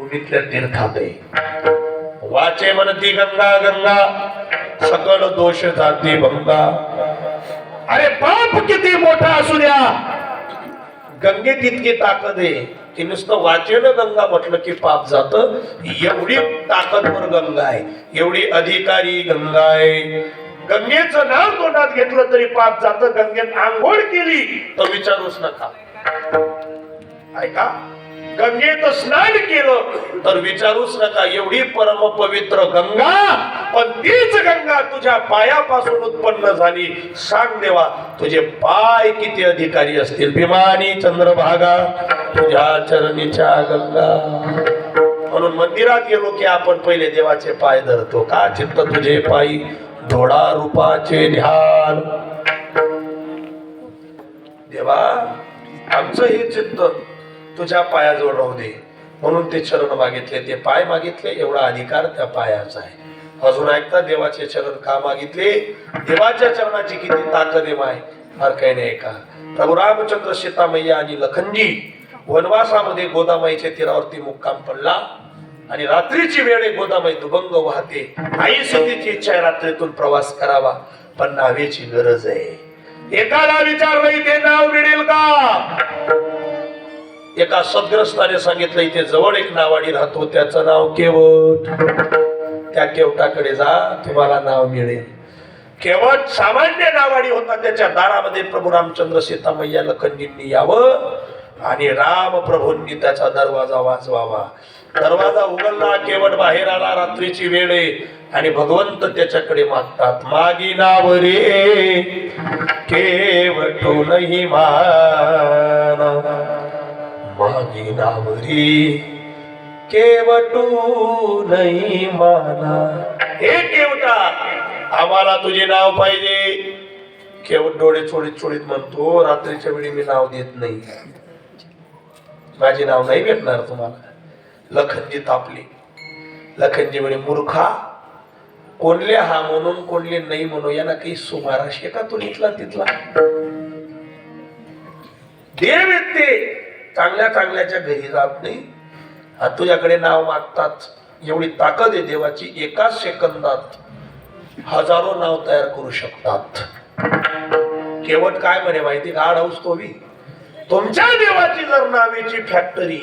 भूमीतल्या तीर्थात आहे. वाचे म्हणती गंगा गंगा सकळ दोष जाती भंगा. अरे पाप किती मोठा असू द्या, गंगेत इतकी ताकद आहे की नुसतं वाचेनं गंगा म्हटलं की पाप जात. एवढी ताकदवर गंगा आहे, एवढी अधिकारी गंगा आहे. गंगेचं नाव तोंडात घेतलं तरी पाप जात. गंगेत आंघोळ केली तर विचारूच नका. ऐका, गंगेत स्नान केलं तर विचारूच नका. एवढी परम पवित्र गंगा, पण तीच गंगा तुझ्या पायापासून उत्पन्न झाली. सांग देवा, तुझे पाय किती अधिकारी असतील. भीमानी चंद्रभागा तुझ्या चरणीच्या गंगा. म्हणून मंदिरात गेलो की आपण पहिले देवाचे पाय धरतो. का चित्त तुझे पायी थोडा रूपाचे ध्यान. देवा, आमचं हे चित्त तुझ्या पायाजवळ राहू दे. म्हणून ते चरण मागितले, ते पाय मागितले. एवढा अधिकार त्या पायाचा आहे. अजून ऐकता, देवाचे चरण का मागितले? देवाच्या चरणाची किती ताकद आहे माय, फार काही नाही का. प्रभू रामचंद्र, सीतामय्या आणि लखनजी वनवासामध्ये गोदामाईच्या तीरावरती मुक्काम पडला आणि रात्रीची वेळ आहे. गोदामाई दुभंग वाहते. आई सीतेची इच्छा आहे रात्रीतून प्रवास करावा, पण नावेची गरज आहे. एकाला विचारलं इथे नाव मिळेल का? एका सद्ग्रस्ताने सांगितलं इथे जवळ एक नावाडी राहतो, त्याचं नाव केवट. त्या केवटाकडे जा, तुम्हाला नाव मिळेल. केवट सामान्य नावाडी होता. त्याच्या दारामध्ये प्रभू रामचंद्र, सीतामय्या, लखनजींनी यावं आणि राम प्रभूंनी त्याचा दरवाजा वाजवावा. दरवाजा उघडला, केवट बाहेर आला. रात्रीची वेळ आहे आणि भगवंत त्याच्याकडे मागतात. मागी नाव रे केवटो नाही माना, मागी नाव रे केवटू नाही माना. हे केवटा, आम्हाला तुझे नाव पाहिजे. केवट डोळे चोळीत चोळीत म्हणतो, रात्रीच्या वेळी मी नाव देत नाही, माझे नाव नाही भेटणार तुम्हाला. लखनजी तापले. लखनजी म्हणे, मूर्खा, कोणले हा म्हणून कोणले नाही म्हणू, याला काही सुमाराश आहे का तू इथला तिथला? देव येते, चांगल्या चांगल्याच्या घरी जात नाही. तुझ्याकडे नाव मागतात. एवढी ताकद आहे देवाची. एकाच सेकंदात हजारो नाव तयार करू शकतात. केवट काय म्हणे माहिती का? आडवस तो बी. तुमच्या देवाची जर नावेची फॅक्टरी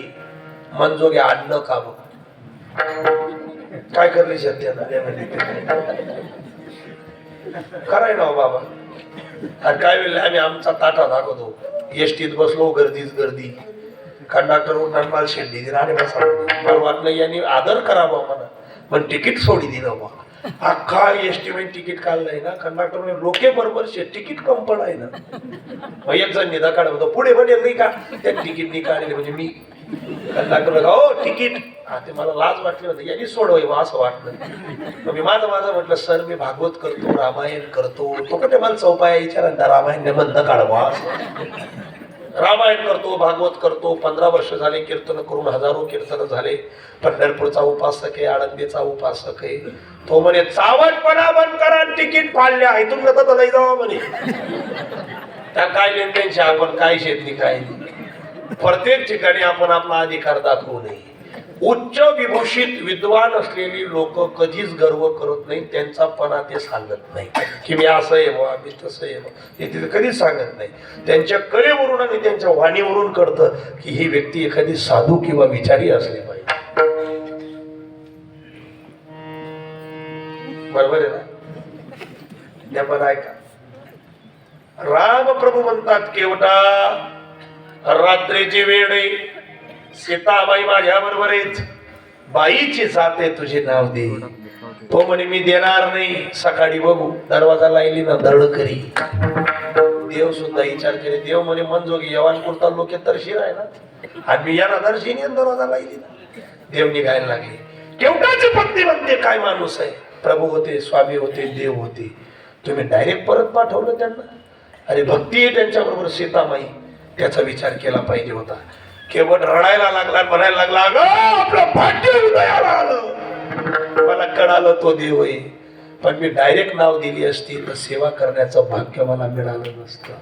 मनजोगे आणणं का बघ, काय करली सध्या कराय ना बाबा. आणि काय वेळेला आम्ही आमचा ताटा दाखवतो. एसटीत बसलो, गर्दीच गर्दी. कंडक्टर उठणार, मला शेंडी दिला आणि बसा. मला वाटलं यांनी आदर करावा मला, पण तिकीट सोडी दिलं बा. अख्खा एसटी मध्ये तिकीट काढलंय ना कंडक्टर, लोके बरोबर तिकीट कम पडाय ना. मग एक जण निधा काढ होतो, पुढे बनेल नाही का, त्या तिकीट नाही काढले म्हणजे मी. कंडक्टर हो तिकीट, ते मला लाज वाटली होती, यांनी सोडवाय असं वाटलं. मी माझं म्हटलं, सर मी भागवत करतो, रामायण करतो. तो कधी मला चौपाया विचारा, रामायण बंद काढवा. रामायण करतो, भागवत करतो. 15 वर्ष झाले कीर्तन करून, हजारो कीर्तन झाले. पंढरपूरचा उपासक आहे, आळंदीचा उपासक आहे. तो म्हणे, चावटपणा बंद करा, तिकीट फाडल्या आहे तुम तर लई जावा म्हणे. त्या काय लेनदेनशी आपण काय शेतली काय नाही. प्रत्येक ठिकाणी आपण आपला अधिकार दाखवू नये. उच्च विभूषित विद्वान असलेली लोक कधीच गर्व करत नाही. त्यांचा पणा ते सांगत नाही की मी असं आहे बा, मी तसं आहे बा, हे तिथे कधीच सांगत नाही. त्यांच्या कलेवरून आणि त्यांच्या वाणीवरून कळतं की ही व्यक्ती एखादी साधू किंवा विचारी असली पाहिजे. बरोबर आहे ना? पण ऐका, राम प्रभू म्हणतात, केवटा रात्रीची वेळ आहे, सीताबाई माझ्या बरोबर आहेत, बाईची जाते तुझे नाव दे. तो म्हणे मी देणार नाही, सकाळी बघू. दरवाजा लायली ना दरड करी. देव सुद्धा विचार करे. देव म्हणे मनजोगी यवान कुर्ता लोक तरशीर आहे ना, आणि मी यांना दर्शिनी दरवाजा लायली ना. देव निघायला लागले. केवटाची पत्नी म्हणते, काय माणूस आहे, प्रभू होते, स्वामी होते, देव होते, तुम्ही डायरेक्ट परत पाठवलं त्यांना. अरे भक्ती आहे त्यांच्या बरोबर सीतामाई, त्याचा विचार केला पाहिजे होता. केवट रडायला लागला, म्हणायला लागला, अगं आपलं भाग्य हृदयाला आलं, मला कळालं तो देव आहे, पण मी डायरेक्ट नाव दिली असती तर सेवा करण्याचं भाग्य मला मिळालं नसतं.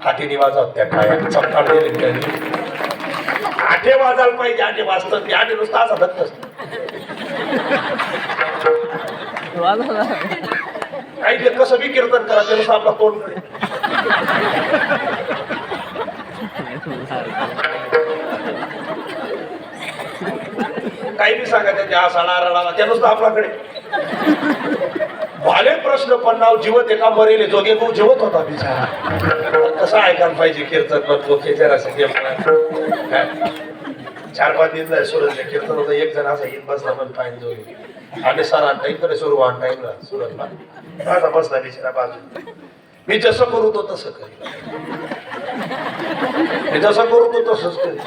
हाती निवाजा त्या काय चपकाळ दिले. आठे वाजायला पाहिजे, आठे वाजतात ते आठे नुसतं असा धक्क काही ते कसं बी कीर्तन करा ते नुसतं आपला तोंड कडे. काही बी सांगा त्याच्या हा सणा रडाला त्या नुसतं आपल्याकडे. भाले प्रश्न पण नाव जिवत एका मरेले जोगे तो जिवत होता बिचारा. कसं ऐकायला पाहिजे कीर्तन म्हणतो जरा 4-5 दिन जाय सूरजले कीर्तन होतं. एक जण असा येत बसला पण पाहिजे जोगे आणि सर टाईम करे सुरू वन टाईमला सूरजला माझा बसला बिचारा बाजू. मी जसं करू तो तसं करी, मी जसं करू तो तसंच करी.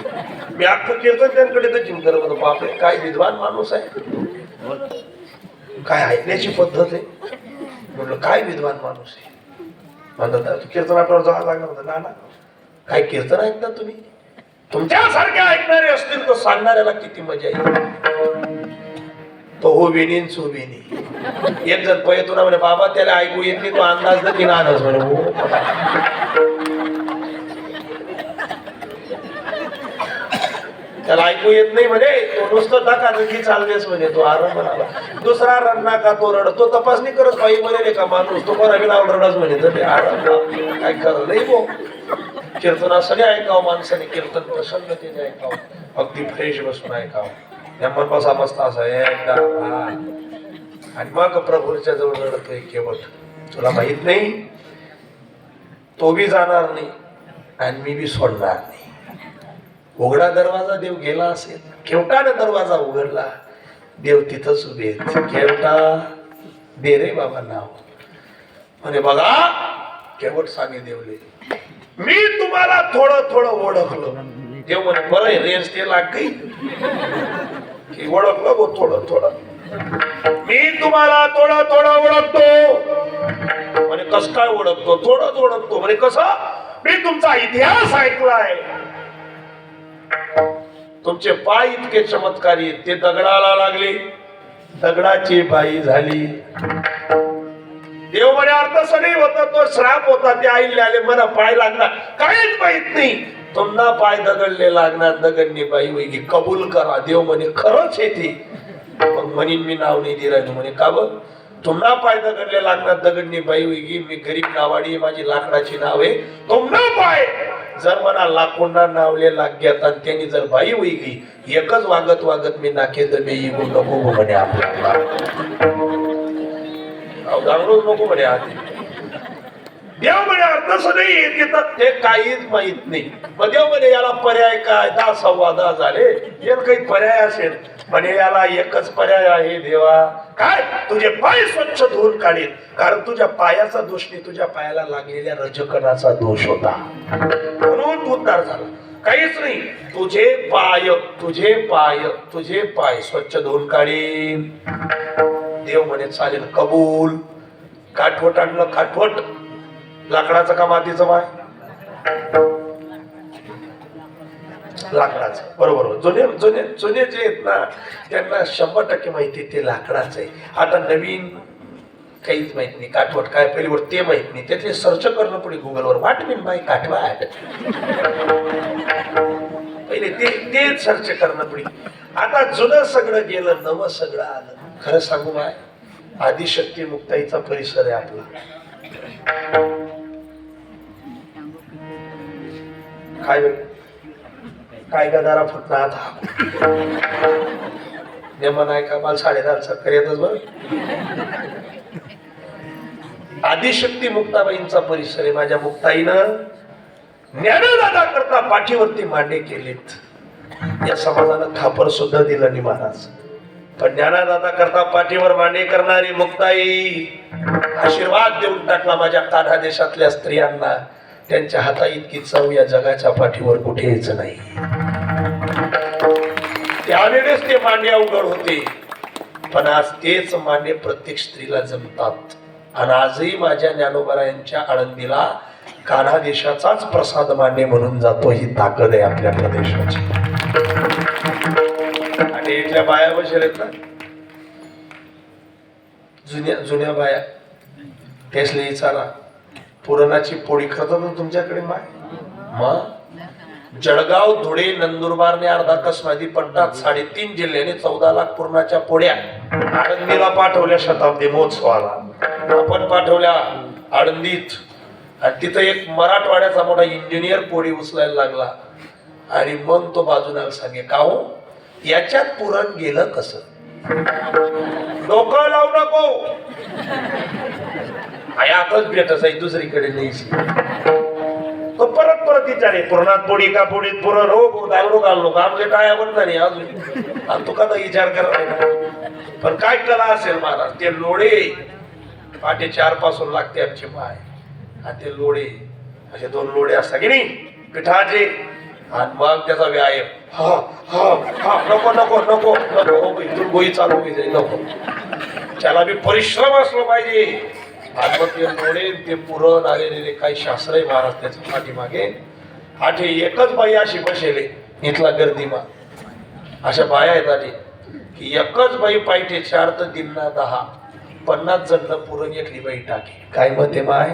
मी अख्खं कीर्तन त्यांकडे तर चिंतन करत होतो. बापरे काय विद्वान माणूस आहे, काय ऐकण्याची पद्धत आहे. म्हटलं काय विद्वान माणूस आहे. म्हणतात कीर्तन आठवड्यावर जावं लागलं होतं. ना काय कीर्तन ऐकता तुम्ही, तुमच्यासारखे ऐकणारे असतील तर सांगणाऱ्याला किती मजा येईल. तो हो विनीन सो विनी. एक जण पयतून म्हणे बाबा त्याला ऐकू येत नाही, तो अंदाज न तिला आणच म्हणे. हो त्याला ऐकू येत नाही म्हणे, तो नुसतं धकाधकी चालतेस म्हणे. तो आराम म्हणाला. दुसरा रडना का तो रडतो तपासणी करत बाई म्हणे का माणूस तो कोणा नाव रडच म्हणे. तर आराम काय करत नाही भो. कीर्तनासाठी ऐकावं माणसाने, कीर्तन प्रसन्नतेने ऐकावं, अगदी फ्रेश बसून ऐकावं. नेमन बसा मस्त असा एकदा. आणि मग प्रभूच्या जवळ रडतोय केवट. तुला माहित नाही तो बी जाणार नाही आणि मी बी सोडणार नाही. उघडा दरवाजा देव गेला असेल, केवटाने दरवाजा उघडला, देव तिथंच उभे. केवटा दे रे बाबा नाव म्हणे. बघा केवट सांगे देवले मी तुम्हाला थोडं थोडं ओळखलो. देव म्हणे बरं रेंज ते लाग काही की ओळखलं गो थोडं थोडं. मी तुम्हाला थोडं थोडं ओळखतो म्हणे. कस काय ओळखतो, थोडं ओळखतो म्हणे. कसं, मी तुमचा इतिहास ऐकलाय. तुमचे पाय इतके चमत्कारी, ते दगडाला लागले, दगडाची बाई झाली. देव म्हणे अर्थ सगळी होता, तो श्राप होता. ते आईले आले मला पाय लागला, काहीच माहित नाही. तुम्हाला पाय दगडले लागणार, दगडनी बाई होई कबूल करा. देव म्हणे खरंच आहे ती. मग म्हणीन मी नाव नाही दिलं म्हणे. का बघ, तुम्हाला पाय दगडले लागणार, दगडनी बाई होई. मी गरीब नावाडी, माझी लाकडाची नाव आहे. तुम्हाला पाय जर मला लाकोंडा नावले लाग्यात आणि त्यांनी जर बाई होई गई, एकच वागत वागत मी नाके दमे येऊ नको म्हणे. आपल्याला नको म्हणे. आधी देव म्हणे अर्थ नाही येतात ते काहीच माहित नाही. मग देव म्हणे याला पर्याय काय, 10-10 झाले, याला काही पर्याय असेल म्हणे. याला एकच पर्याय आहे देवा. काय, तुझे पाय स्वच्छ धुवून काढेल. कारण तुझ्या पायाचा दोष नाही, तुझ्या पायाला लागलेल्या रजकणाचा दोष होता, म्हणून तू उद्धार झाला. काहीच नाही. तुझे पाय तुझे पाय तुझे पाय स्वच्छ धुवून काढेल. देव म्हणे चालेल, कबूल. काठवट आणलं. काठवट लाकडाचं का मातीचं माय, लाकडाचं. बरोबर. जुने जुने जुने जे आहेत ना त्यांना 100% माहिती ते लाकडाचं आहे. आता नवीन काहीच माहित नाही. काठवट काय पहिलीवर ते माहित नाही. त्यातले सर्च करणं पुढे गुगलवर. वाट मीन बाय काठवाट पहिले ते सर्च करणं पुढे. आता जुनं सगळं गेलं, नवं सगळं आलं. खरं सांगू बाय, आदिशक्ती मुक्ताईचा परिसर आहे आपला. काय काय गदारा फुटणार नेमन आहे का. मला 10:30 चक्कर येतच बरं. आदिशक्ती मुक्ताबाईंचा परिसर आहे. माझ्या मुक्ताईनं ज्ञानदादा करता पाठीवरती मांडे केलेत. या समाजानं खापर सुद्धा दिलं नाही महाराज. पण ज्ञानदादा करता पाठीवर मांडे करणारी मुक्ताई आशीर्वाद देऊन टाकला माझ्या कान्हा देशातल्या स्त्रियांना. त्यांच्या हाता इतकी चव या जगाच्या पाठीवर कुठेच नाही. त्यावेळेस ते मांडे अवघड होते, पण आज तेच मांडे प्रत्येक स्त्रीला जमतात. आणि आजही माझ्या ज्ञानोबरायांच्या आळंदीला कान्हा देशाचाच प्रसाद मांडे म्हणून जातो. ही ताकद आहे आपल्या प्रदेशाची. आणि इथल्या बाया बसेल ना, जुन्या जुन्या बाया, त्यासले विचारा पुरणाची पोळी करतात ना तुमच्याकडे माय. मग जळगाव, धुळे, नंदुरबार ने अर्धा कस नदी पट्टात 3.5 जिल्ह्याने 14 लाख पूर्णाच्या पोड्या आळंदीला पाठवल्या शताब्दी महोत्सवाला. आपण पाठवल्या आळंदीत आणि तिथं एक मराठवाड्याचा मोठा इंजिनियर पोळी उचलायला लागला आणि मग तो बाजूला सांगे का हो याच्यात पुरण गेलं कसं. डोकं लावू नको, आयातच भेटच आहे दुसरीकडे नाही. तो परत विचारे पुरणात पोळी का पोळीत पुरण हो दारू घालू नको आमचे काय आवडत नाही अजून आणि तू का विचार करायला. पण काय कला असेल महाराज. ते लोळे 4:30 पासून लागते आमची माय आणि ते लोळे असे 2 लोळे असतात की नाही पिठाचे आणि मग त्याचा व्यायाम. हा हा हा नको नको नको नको इथून गोळी चालू होईल नको त्याला बी परिश्रम असलो पाहिजे. आणि मग ते लोळे ते पुरण आलेले काही शास्त्र आहे महाराज त्याच्या पाठीमागे. आठे एकच बाई अशी बसेले इथला गर्दीमा अशा बाया आहेत आधी की एकच बाई पाहिजे 4 तर 10 50 जण पुरण एकली बाई टाके. काय मत आहे माय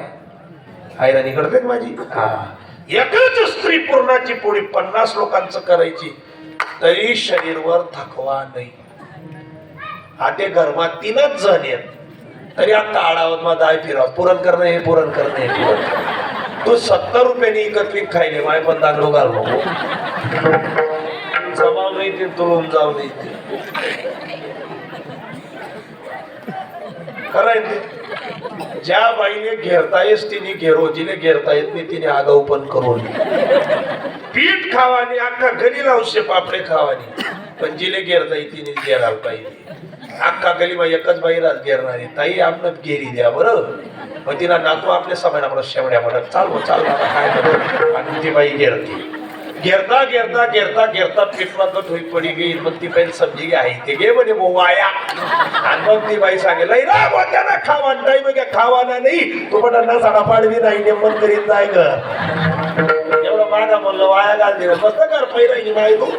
आयराणी करते माझी. हा एकच स्त्री पूर्णाची पोळी 50 लोकांचं करायची तरी शरीरवर थकवा नाही. आते घरमात 3च जण आहेत तरी आता आडावत मा दाय फिराव पुरण करणं हे पुरण करणं हे पुरण. तू 70 रुपयाने एकत्रित खायले माय पण दांगडो घाल नको जमाव नाही ते तुळून जाऊ नाही ते करायचे. ज्या बाईने घेरता येस तिने घेरो जिने घेरता येत नाही तिने आगाऊ पण करून पीठ खावानी अख्खा गली लावशे पापडे खावानी पण जिने घेरता येत तिने घेरायला पाहिजे. अख्खा गलीमा एकच बाई राज घेरणारी ताई आपण घेरी द्या बरं. मग तिला नातू आपल्या समाना म्हणत शेवड्या म्हणत चालव काय म्हणत आणि ती बाई घेरते. घेरता घेरता घेरता घेरता पीठमा कट होई पडी गेली. मग ती पहिले समजी गे आहे ते गे म्हणे भाऊ वाया. आणि मग ती बाई सांगेल ना खावा नाही मग खावाना नाही तू पण ना साडा पाडवी नाही नेमन करीत जाय ग एवढं मागा म्हणलं वाया घाल दिलं मस्त कर पहिला माही तू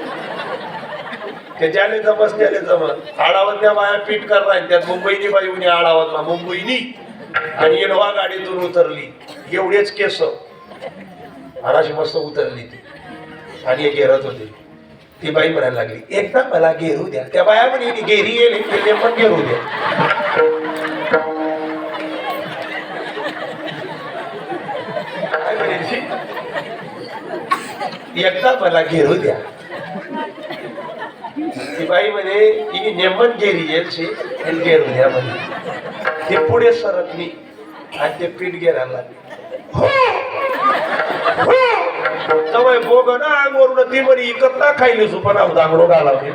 ते ज्याने जमस त्याने जमत. आडावतल्या बाया पीठ करणार त्यात मुंबईनी बाई उन्ही आडावतला मुंबईनी आणि इनोवा गाडीतून उतरली एवढेच केस अशी मस्त उतरली ती आणि घेरत होती. ती बाई म्हणायला लागली एकदा मला घेरू द्या. त्या बाया म्हणे घेरी येईल ते पण घेरू द्या. काय म्हणायची एकदा मला घेरू द्या. ती बाई म्हणे ही नेमन गेली येईल घेरू द्या म्हणे. ती पुढे सरकली आणि ते पीठ घेरायला लागली. जवळ बोग ना अंगवरून ती म्हणे इकत ना खायली सुपना दांगडो घालावली.